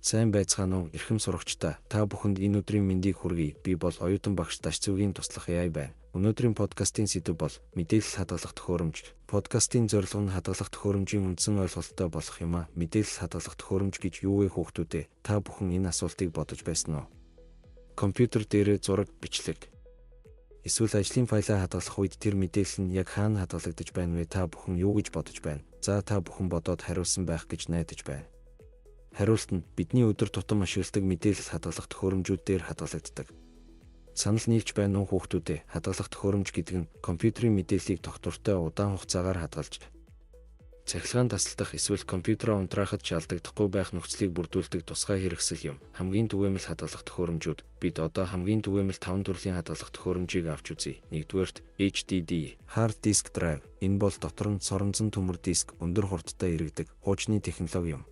Сайн байцгаана уу эрхэм сурагчдаа. Та бүхэнд энэ өдрийн мэндийг хүргэе. Би бол оюутан багш Дашцүгийн туслах AI байна. Өнөөдрийн подкастын сэдэв бол мэдээлэл хадгалах төхөөрөмж. Подкастын зорилго нь хадгалах төхөөрөмжийн үндсэн ойлголттой болох юм а. Мэдээлэл хадгалах төхөөрөмж гэж юу вэ хүүхдүүдээ? Та бүхэн энэ асуултыг бодож байсан уу? Компьютер дээрээ зураг, бичлэг, эсвэл ажлын файлаа хадгалах үед тэр мэдээлэл нь яг хаана хадгалагдаж байна вэ? Та бүхэн юу гэж бодож байна? За та бүхэн бодоод хариулсан байх гэж найдаж байна. Хариулт нь бидний өдөр тутам ашигладаг мэдээлэл хадгалах төхөөрөмжүүд дээр хадгалагддаг. Санал нийлж байна уу хүүхдүүдээ? Хадгалах төхөөрөмж гэдэг нь компьютерийн мэдээллийг тогтвортой удаан хугацаагаар хадгалж, цахилгаан тасалдах эсвэл компьютероо унтраахад шаардлагатай байх нөхцөлийг бүрдүүлдэг тусгай хэрэгсэл юм. Хамгийн түгээмэл хадгалах төхөөрөмжүүд. Бид одоо хамгийн түгээмэл 5 төрлийн хадгалах төхөөрөмжийг авч үзье. Нэгдүгээрт HDD, Hard Disk Drive. Энэ бол дотор нь соронзон төмөр диск, өндөр хурдтай эргэдэг хуучны технологи юм.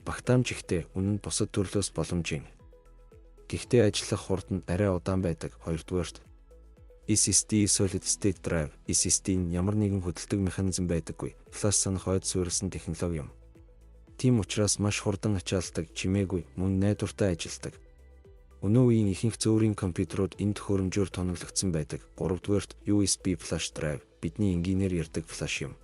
Багтаамж ихтэй, үнэн нь бусад төрлөөс боломжийн. Гэхдээ ажиллах хурд нь арай удаан байдаг. Хоёрдугаарт SSD Solid State Drive. SSD нь ямар нэгэн хөдөлдөг механизм байдаггүй. Флаш санах ойд суурилсан технологи юм. Тийм учраас маш хурдан ачаалдаг, чимээгүй, мөн найдвартай ажилдаг. Өнөө үеийн ихэнх зөөврийн компьютерууд энэ төхөөрөмжөөр тоноглогдсон байдаг. Гуравдугаарт USB Flash Drive. Бидний энгийнээр ярьдаг флаш юм.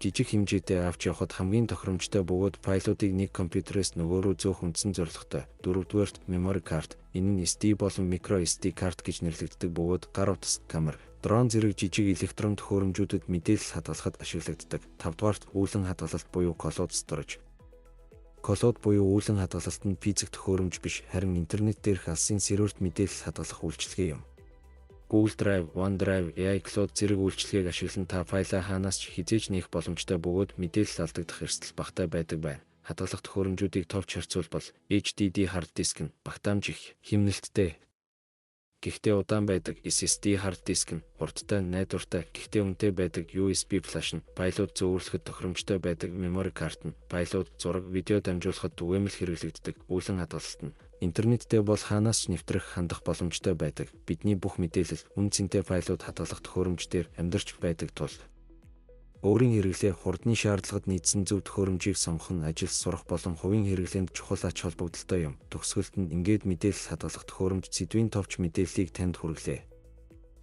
Жижиг хэмжээтэй авч явахад хамгийн тохиромжтой бөгөөд файлуудыг нэг компьютерээс нөгөө рүү зөөх үндсэн зорилготой. Дөрөвдүгээрт memory card. Энэ нь SD болон micro SD card гэж нэрлэгддэг бөгөөд гар утас, камер, дрон зэрэг жижиг электрон төхөөрөмжүүдэд мэдээлэл хадгалахад ашиглагддаг. Тавдугаарт үүлэн хадгалалт буюу cloud storage. Cloud буюу үүлэн хадгалалт нь физик төхөөрөмж биш, харин интернет дээрх алсын серверт мэдээлэл хадгалах үйлчилгээ юм. Google Drive, OneDrive, iCloud зэрэг үйлчилгээг ашиглан та файлаа хаанаас ч хизээж нээх боломжтой бөгөөд мэдээлэл алдагдах эрсдэл багтаа байдаг байна. Хадгалах төхөөрөмжүүдийг товч харьцуулбал HDD hard disk нь багтаамж их, хэмнэлттэй, гэхдээ удаан байдаг. SSD hard disk нь хурдтай, найдвартай, гэхдээ үнэтэй байдаг. USB flash нь файлууд зөөвөрлөхөд тохиромжтой байдаг. Memory card нь файлууд, зураг, видео дамжуулахад түгээмэл хэрэглэгддэг. Үүлэн хадгалалт нь интернеттэй бол хаанаас ч нэвтрэх хандах боломжтой байдаг. Бидний бүх мэдээлэл, үн цэнтэй файлууд хадгалах төхөөрөмж дээр амьдарч байдаг тул өөрийн хэрэглээ, хурдны шаардлагад нийцсэн зөв төхөөрөмжийг сонгох нь ажил, сурах болон хувийн хэрэглээнд чухал ач холбогдолтой юм. Төгсгөлд нь ингээд мэдээлэл хадгалах төхөөрөмж сэдвийн товч мэдээллийг танд хүргэлээ.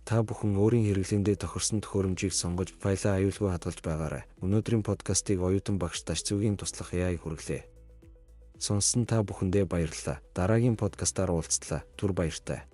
Та бүхэн өөрийн хэрэглээндээ тохирсон төхөөрөмжийг сонгож файлаа аюулгүй хадгалж байгаарай. Өнөөдрийн подкастыг оюутан багш Дашцүгийн туслах AI хүргэлээ. Сонссон та бүхэндээ баярлалаа. Дараагийн подкастаар уулзтлаа. Түр баяртай.